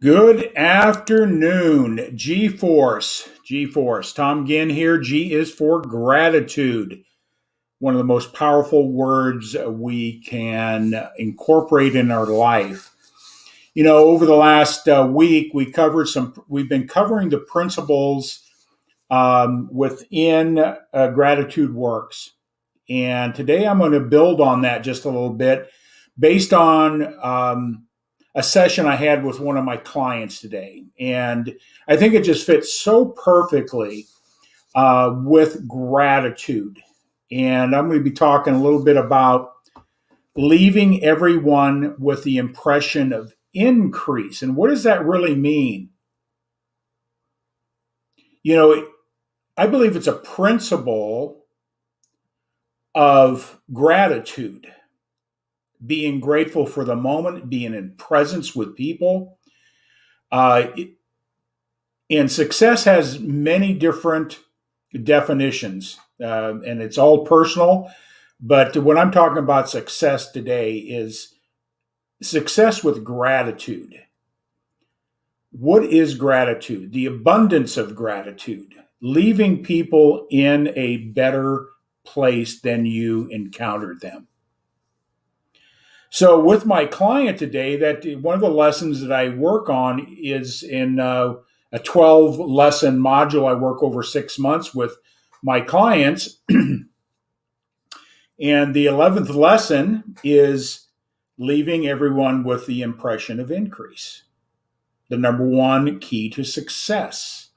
Good afternoon, G-Force. G-Force. Tom Ginn here. G is for gratitude. One of the most powerful words we can incorporate in our life. You know, over the last week, we've been covering the principles within Gratitude Works. And today I'm going to build on that just a little bit based on a session I had with one of my clients today. And I think it just fits so perfectly with gratitude. And I'm going to be talking a little bit about leaving everyone with the impression of increase. And what does that really mean? You know, I believe it's a principle of gratitude, being grateful for the moment, being in presence with people. Uh, and success has many different definitions, and it's all personal. But what I'm talking about success today is success with gratitude. What is gratitude? The abundance of gratitude, leaving people in a better place than you encountered them. So, with my client today, that one of the lessons that I work on is in a 12 lesson module. I work over 6 months with my clients. And the 11th lesson is leaving everyone with the impression of increase, the number one key to success.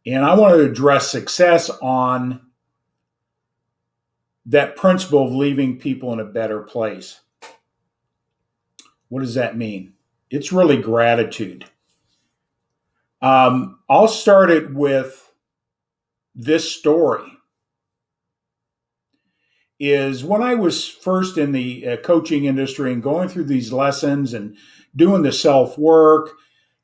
And I want to address success on that principle of leaving people in a better place. What does that mean? It's really gratitude. I'll start it with this story. Is when I was first in the coaching industry and going through these lessons and doing the self work,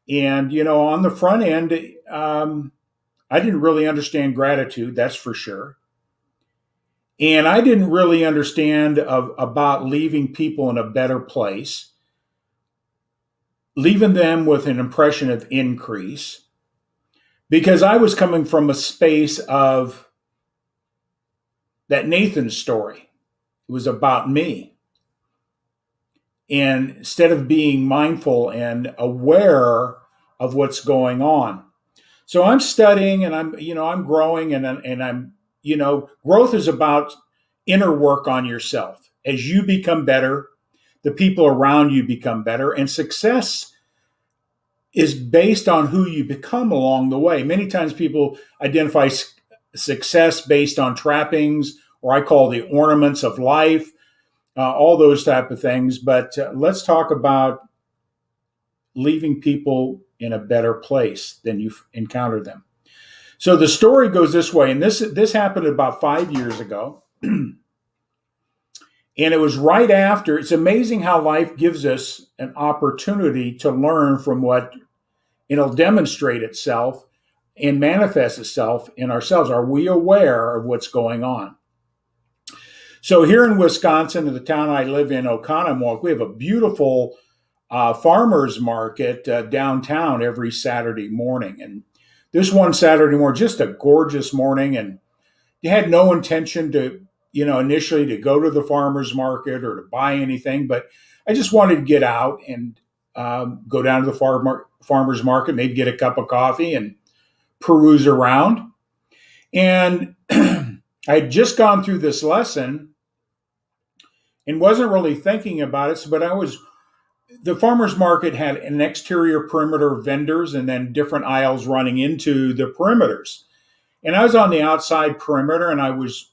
and on the front end, I didn't really understand gratitude. That's for sure. And I didn't really understand about leaving people in a better place, leaving them with an impression of increase, because I was coming from a space of that Nathan story. It was about me. And instead of being mindful and aware of what's going on. So I'm studying and I'm growing and I'm, growth is about inner work on yourself. As you become better, the people around you become better, and success is based on who you become along the way. Many times people identify success based on trappings, or I call the ornaments of life, all those type of things. But let's talk about leaving people in a better place than you've encountered them. So the story goes this way, and this happened about 5 years ago. And it was right after. It's amazing how life gives us an opportunity to learn from what it'll demonstrate itself and manifest itself in ourselves. Are we aware of what's going on? So here in Wisconsin, in the town I live in, Oconomowoc, we have a beautiful farmers market downtown every Saturday morning. And this one Saturday morning, just a gorgeous morning, and you had no intention to, initially to go to the farmers market or to buy anything, but I just wanted to get out and go down to the farmers market, maybe get a cup of coffee and peruse around. And I had just gone through this lesson and wasn't really thinking about it, but the farmers market had an exterior perimeter of vendors and then different aisles running into the perimeters. And I was on the outside perimeter, and I was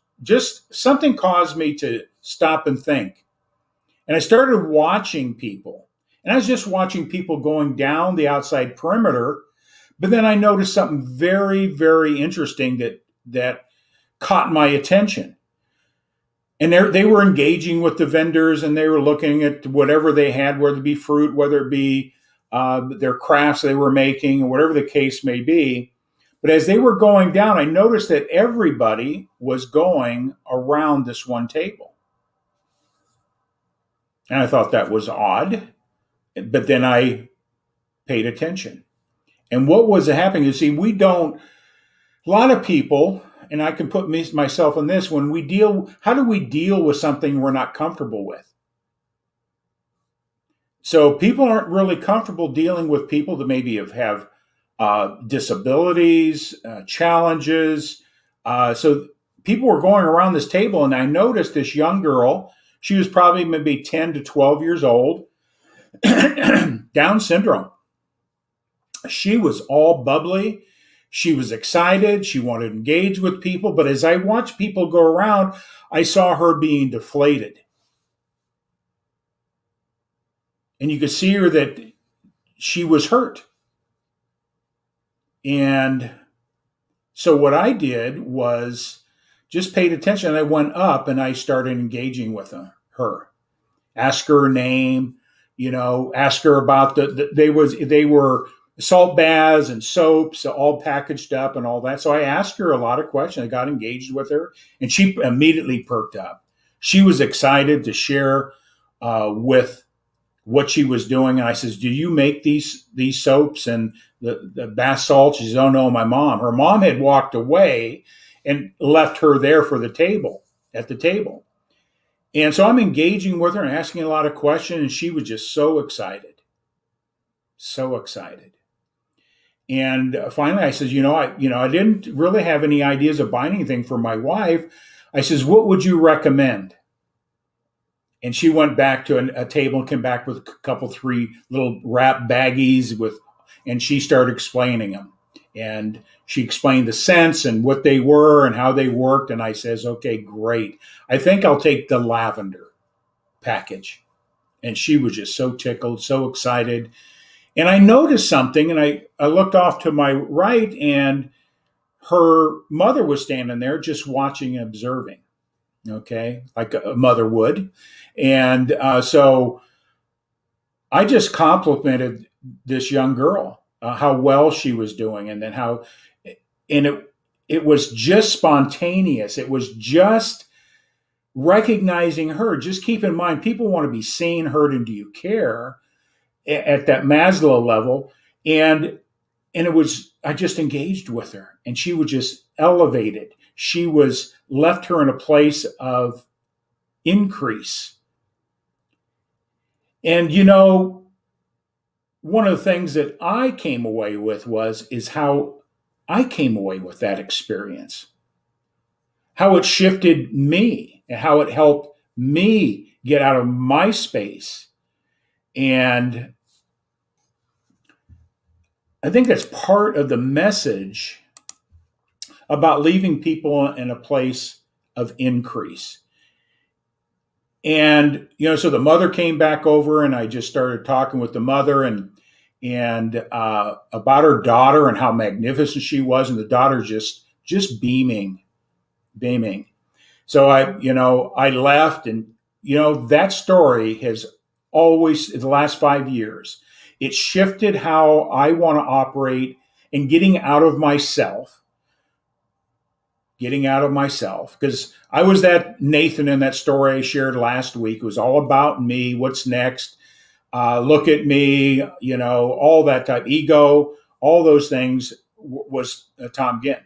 something caused me to stop and think. And I started watching people. And I was just watching people going down the outside perimeter. But then I noticed something very, very interesting that caught my attention. And they were engaging with the vendors, and they were looking at whatever they had, whether it be fruit, whether it be their crafts they were making, or whatever the case may be. But as they were going down, I noticed that everybody was going around this one table. And I thought that was odd. But then I paid attention. And what was happening, you see, a lot of people, and I can put myself in this, how do we deal with something we're not comfortable with? So people aren't really comfortable dealing with people that maybe have disabilities, challenges. So people were going around this table, and I noticed this young girl. She was probably maybe 10 to 12 years old, Down syndrome. She was all bubbly. She was excited. She wanted to engage with people. But as I watched people go around, I saw her being deflated. And you could see her that she was hurt. And so what I did was just paid attention. I went up and I started engaging with her. Ask her name, ask her about they were salt baths and soaps all packaged up and all that. So I asked her a lot of questions. I got engaged with her, and she immediately perked up. She was excited to share with what she was doing. And I says, "Do you make these soaps and the bath salts?" She says, "Oh no, my mom." Her mom had walked away and left her there at the table. And so I'm engaging with her and asking a lot of questions, and she was just so excited, so excited. And finally, I says, I didn't really have any ideas of buying anything for my wife. I says, "What would you recommend?" And she went back to a table and came back with a couple, 3 little wrap baggies and she started explaining them. And she explained the scents and what they were and how they worked. And I says, "Okay, great. I think I'll take the lavender package." And she was just so tickled, so excited. And I noticed something, and I looked off to my right, and her mother was standing there just watching and observing, okay, like a mother would. And so I just complimented this young girl, how well she was doing, and then it was just spontaneous. It was just recognizing her. Just keep in mind, people want to be seen, heard, and do you care at that Maslow level. And I just engaged with her, and she was just elevated. She was left her in a place of increase. And one of the things that I came away with is how I came away with that experience, how it shifted me and how it helped me get out of my space. And I think that's part of the message about leaving people in a place of increase. And so the mother came back over, and I just started talking with the mother and about her daughter and how magnificent she was, and the daughter just beaming. So I left, and that story has always, in the last 5 years, it shifted how I want to operate and getting out of myself, because I was that Nathan in that story I shared last week. It was all about me. What's next? Look at me, all that type, ego, all those things was Tom Ginn,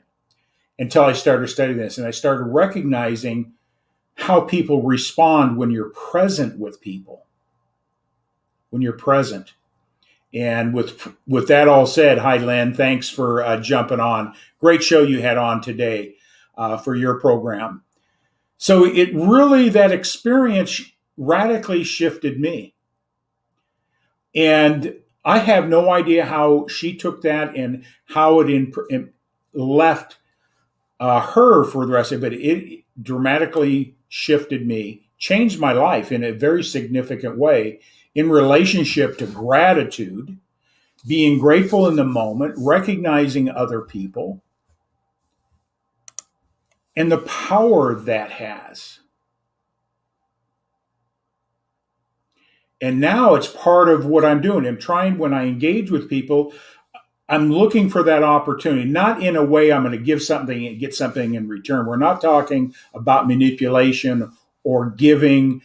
until I started studying this, and I started recognizing how people respond when you're present with people, when you're present. And with that all said, hi, Len, thanks for jumping on. Great show you had on today for your program. So that experience radically shifted me. And I have no idea how she took that and how it left her for the rest of it. But it dramatically shifted me, changed my life in a very significant way in relationship to gratitude, being grateful in the moment, recognizing other people, and the power that has. And now it's part of what I'm doing. When I engage with people, I'm looking for that opportunity, not in a way I'm going to give something and get something in return. We're not talking about manipulation or giving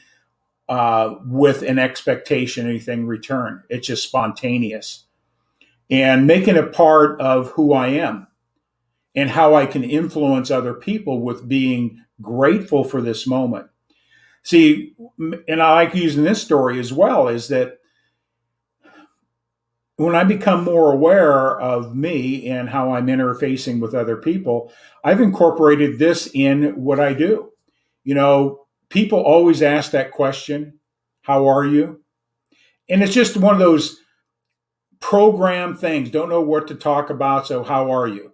with an expectation, anything in return. It's just spontaneous. and making it part of who I am and how I can influence other people with being grateful for this moment. See, and I like using this story as well, is that when I become more aware of me and how I'm interfacing with other people, I've incorporated this in what I do. You know, people always ask that question, how are you? And it's just one of those program things, don't know what to talk about, so how are you?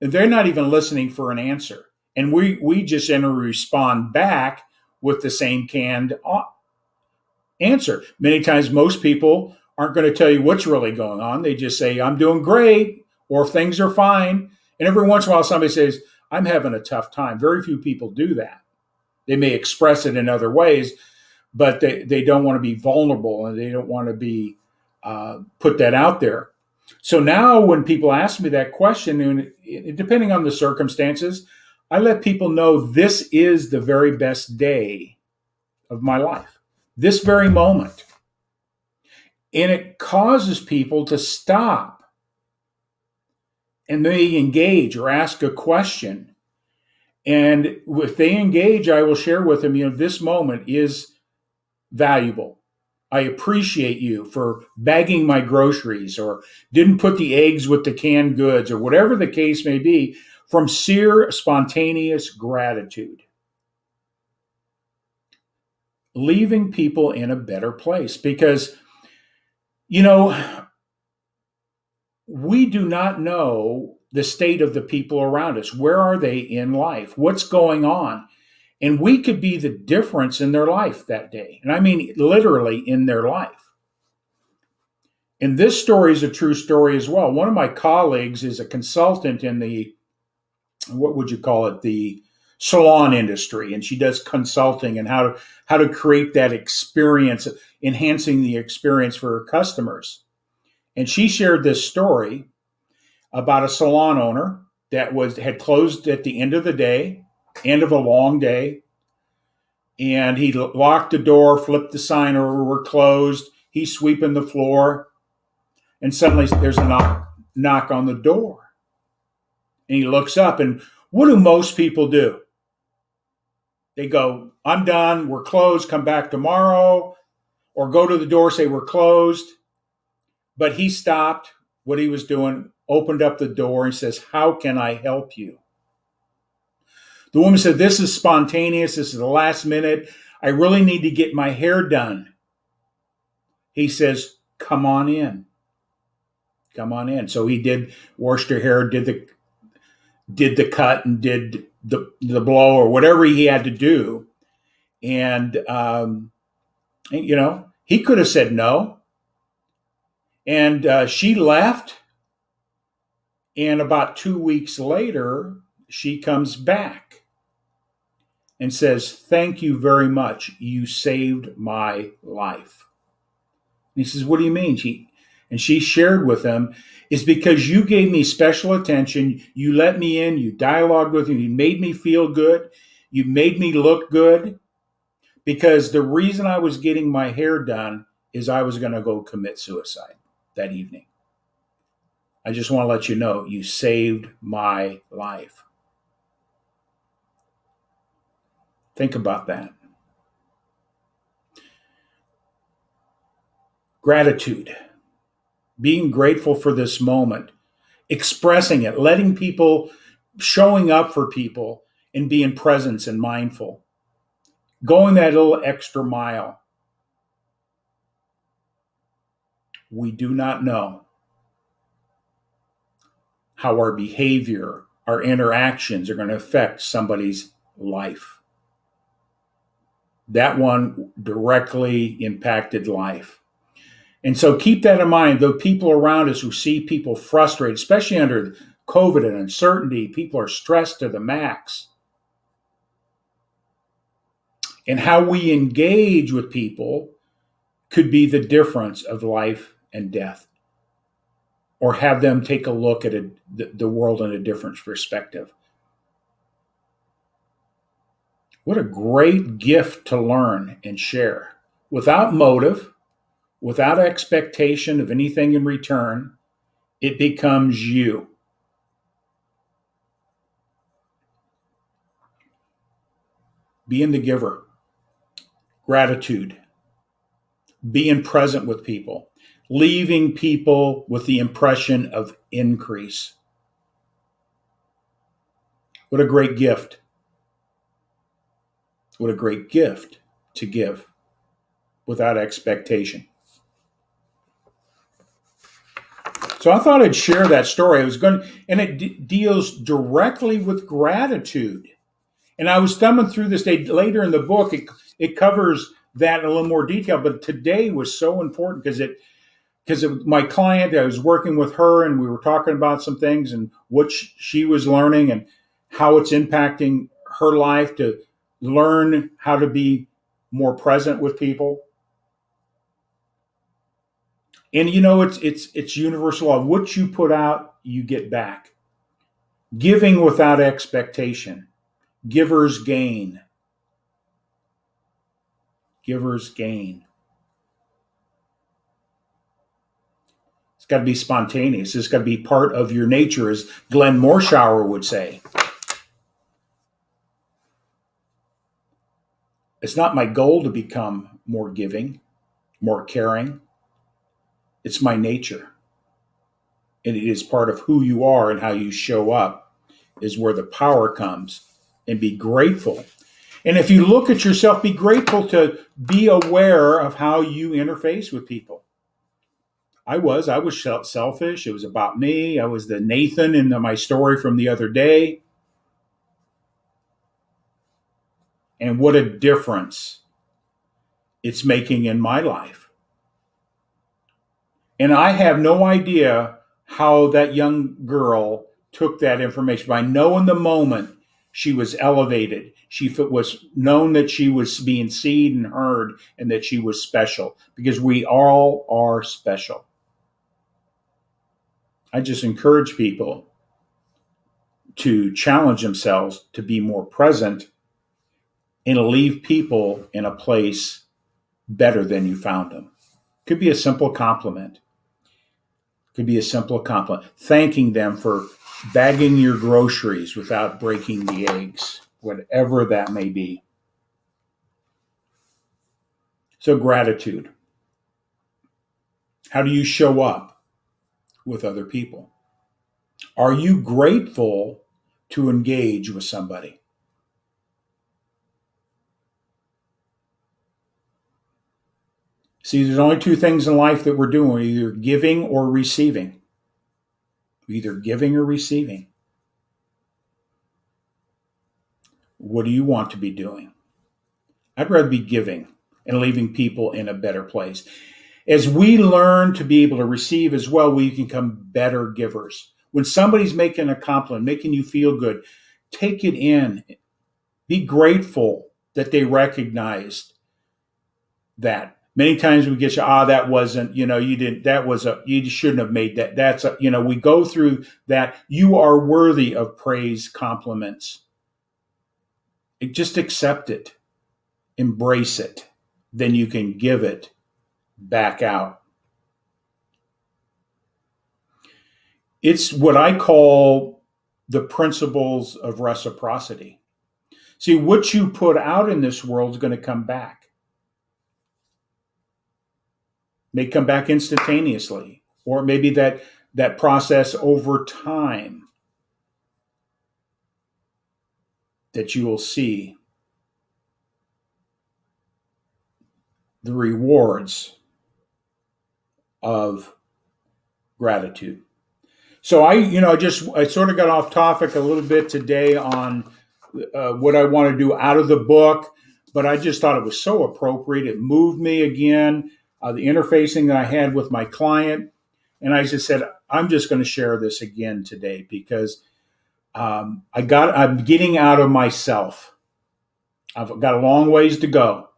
And they're not even listening for an answer. And we just respond back with the same canned answer. Many times, most people aren't going to tell you what's really going on. They just say, I'm doing great, or things are fine. And every once in a while, somebody says, I'm having a tough time. Very few people do that. They may express it in other ways, but they don't want to be vulnerable and they don't want to be put that out there. So now, when people ask me that question, and depending on the circumstances, I let people know this is the very best day of my life, this very moment. And it causes people to stop and they engage or ask a question. And if they engage, I will share with them, this moment is valuable. I appreciate you for bagging my groceries or didn't put the eggs with the canned goods or whatever the case may be, from sheer spontaneous gratitude. Leaving people in a better place because, you know, we do not know the state of the people around us. Where are they in life? What's going on? And we could be the difference in their life that day. And I mean, literally in their life. And this story is a true story as well. One of my colleagues is a consultant in the, what would you call it, the salon industry. And she does consulting and how to create that experience, enhancing the experience for her customers. And she shared this story about a salon owner that had closed at the end of the day, end of a long day. And he locked the door, flipped the sign over, we're closed. He's sweeping the floor. And suddenly there's a knock on the door. And he looks up, and what do most people do? They go, I'm done, we're closed, come back tomorrow, or go to the door, say we're closed. But he stopped what he was doing, opened up the door, and says, how can I help you? The woman said, this is spontaneous, this is the last minute, I really need to get my hair done. He says, come on in. Come on in. So he did, washed her hair, did the cut, and did the blow or whatever he had to do. And he could have said no. And she left. And about 2 weeks later, she comes back and says, thank you very much. You saved my life. And he says, what do you mean? She shared with him, is because you gave me special attention. You let me in. You dialogued with me. You made me feel good. You made me look good. Because the reason I was getting my hair done is I was going to go commit suicide that evening. I just want to let you know, you saved my life. Think about that. Gratitude. Being grateful for this moment, expressing it, letting people, showing up for people, and being present and mindful. Going that little extra mile. We do not know how our behavior, our interactions are going to affect somebody's life. That one directly impacted life. And so keep that in mind. The people around us who see people frustrated, especially under COVID and uncertainty, people are stressed to the max. And how we engage with people could be the difference of life and death, or have them take a look at the world in a different perspective. What a great gift to learn and share without motive, without expectation of anything in return, It becomes you. Being the giver, gratitude, being present with people, leaving people with the impression of increase. What a great gift. What a great gift to give without expectation. So I thought I'd share that story. And it deals directly with gratitude. And I was thumbing through this day later in the book. It covers that in a little more detail, but today was so important because my client, I was working with her, and we were talking about some things and what she was learning and how it's impacting her life to learn how to be more present with people. And it's universal law. What you put out, you get back. Giving without expectation. Givers gain. Givers gain. It's got to be spontaneous. It's got to be part of your nature, as Glenn Morshower would say. It's not my goal to become more giving, more caring. It's my nature. And it is part of who you are, and how you show up is where the power comes. And be grateful. And if you look at yourself, be grateful to be aware of how you interface with people. I was selfish. It was about me. I was the Nathan in my story from the other day. And what a difference it's making in my life. And I have no idea how that young girl took that information. But I know in the moment she was elevated. She was known that she was being seen and heard, and that she was special, because we all are special. I just encourage people to challenge themselves to be more present and leave people in a place better than you found them. Could be a simple compliment. Could be a simple compliment. Thanking them for bagging your groceries without breaking the eggs, whatever that may be. So, gratitude. How do you show up with other people? Are you grateful to engage with somebody? See, there's only two things in life that we're doing. We're either giving or receiving. We're either giving or receiving. What do you want to be doing? I'd rather be giving and leaving people in a better place. As we learn to be able to receive as well, we can become better givers. When somebody's making a compliment, making you feel good, take it in. Be grateful that they recognized that. Many times we get that wasn't, you didn't, you shouldn't have made that. We go through that. You are worthy of praise, compliments. Just accept it, embrace it. Then you can give it back out. It's what I call the principles of reciprocity. See, what you put out in this world is going to come back. May come back instantaneously, or maybe that process over time, that you will see the rewards of gratitude. So I sort of got off topic a little bit today on what I want to do out of the book, but I just thought it was so appropriate. It moved me again. The interfacing that I had with my client. And I just said, I'm just going to share this again today, because I'm getting out of myself. I've got a long ways to go.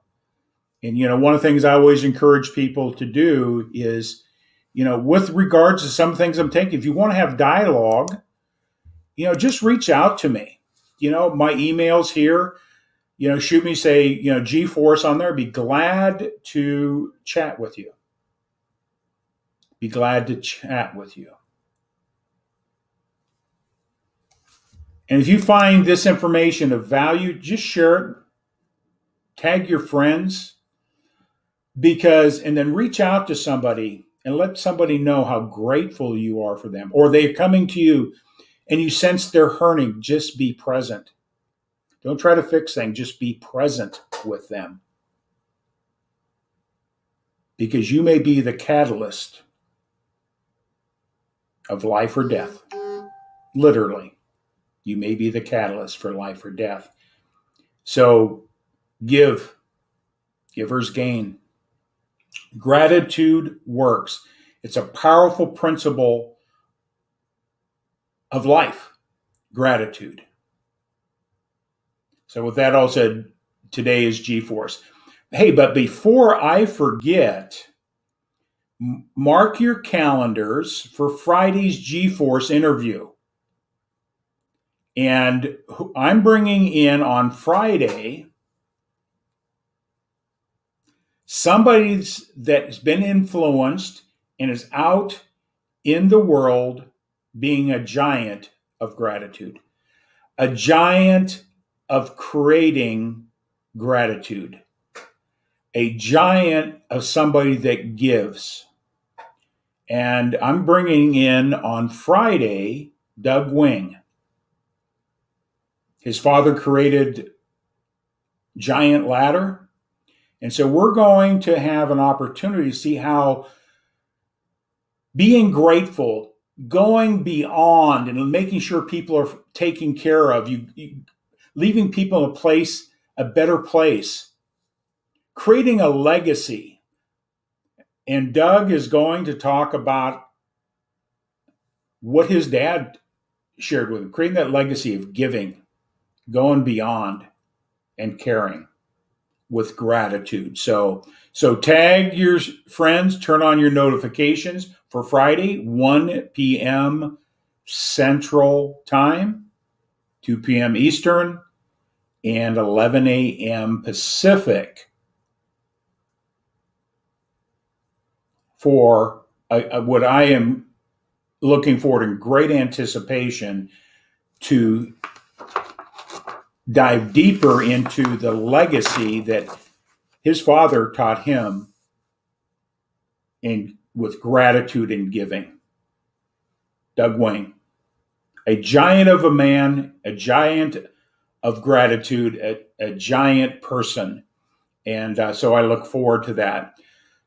And, one of the things I always encourage people to do is, with regards to some things I'm taking, if you want to have dialogue, just reach out to me. My email's here. Shoot me, say, G-Force on there. Be glad to chat with you. Be glad to chat with you. And if you find this information of value, just share it, tag your friends, and then reach out to somebody and let somebody know how grateful you are for them. Or they're coming to you and you sense they're hurting, just be present. Don't try to fix things, just be present with them. Because you may be the catalyst of life or death. Literally, you may be the catalyst for life or death. So givers gain. Gratitude works. It's a powerful principle of life, gratitude. So with that all said, today is G-Force. Hey, but before I forget, mark your calendars for Friday's G-Force interview. And I'm bringing in on Friday somebody that's been influenced and is out in the world being a giant of gratitude, a giant of creating gratitude, a giant of somebody that gives. And I'm bringing in on Friday Doug Wing. His father created Giant Ladder. And so we're going to have an opportunity to see how being grateful, going beyond and making sure people are taken care of, you leaving people in a better place, creating a legacy. And Doug is going to talk about what his dad shared with him, creating that legacy of giving, going beyond, and caring with gratitude. So tag your friends, turn on your notifications for Friday, 1 p.m. Central Time, 2 p.m. Eastern, and 11 a.m. Pacific for what I am looking forward in great anticipation to dive deeper into the legacy that his father taught him with gratitude and giving. Doug Wayne, a giant of a man, a giant of gratitude, a giant person. And so I look forward to that.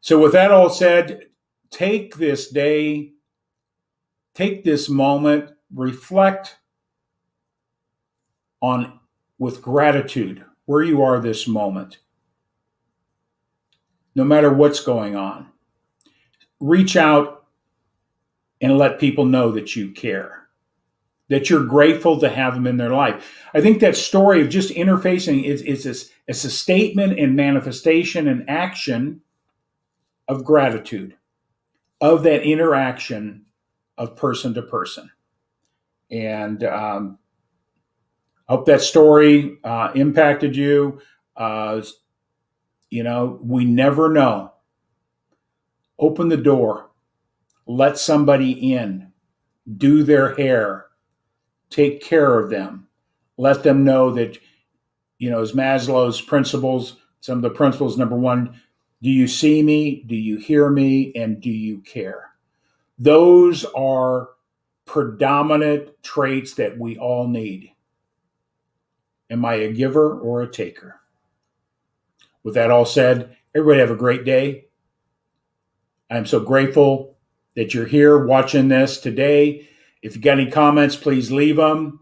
So with that all said, take this day, take this moment, reflect on with gratitude where you are this moment, no matter what's going on. Reach out and let people know that you care, that you're grateful to have them in their life. I think that story of just interfacing it's a statement and manifestation and action of gratitude, of that interaction of person to person. And hope that story impacted you. We never know. Open the door, let somebody in, do their hair, take care of them, let them know that, as Maslow's principles, some of the principles, number one, do you see me? Do you hear me? And do you care? Those are predominant traits that we all need. Am I a giver or a taker? With that all said, everybody have a great day. I'm so grateful that you're here watching this today. If you got any comments, please leave them.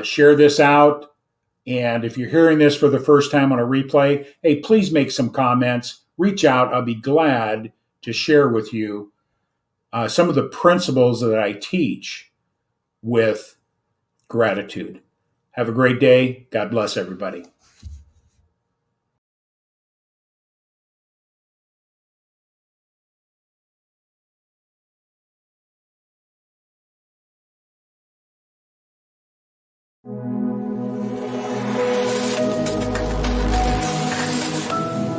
Share this out. And if you're hearing this for the first time on a replay, hey, please make some comments. Reach out. I'll be glad to share with you some of the principles that I teach with gratitude. Have a great day. God bless everybody.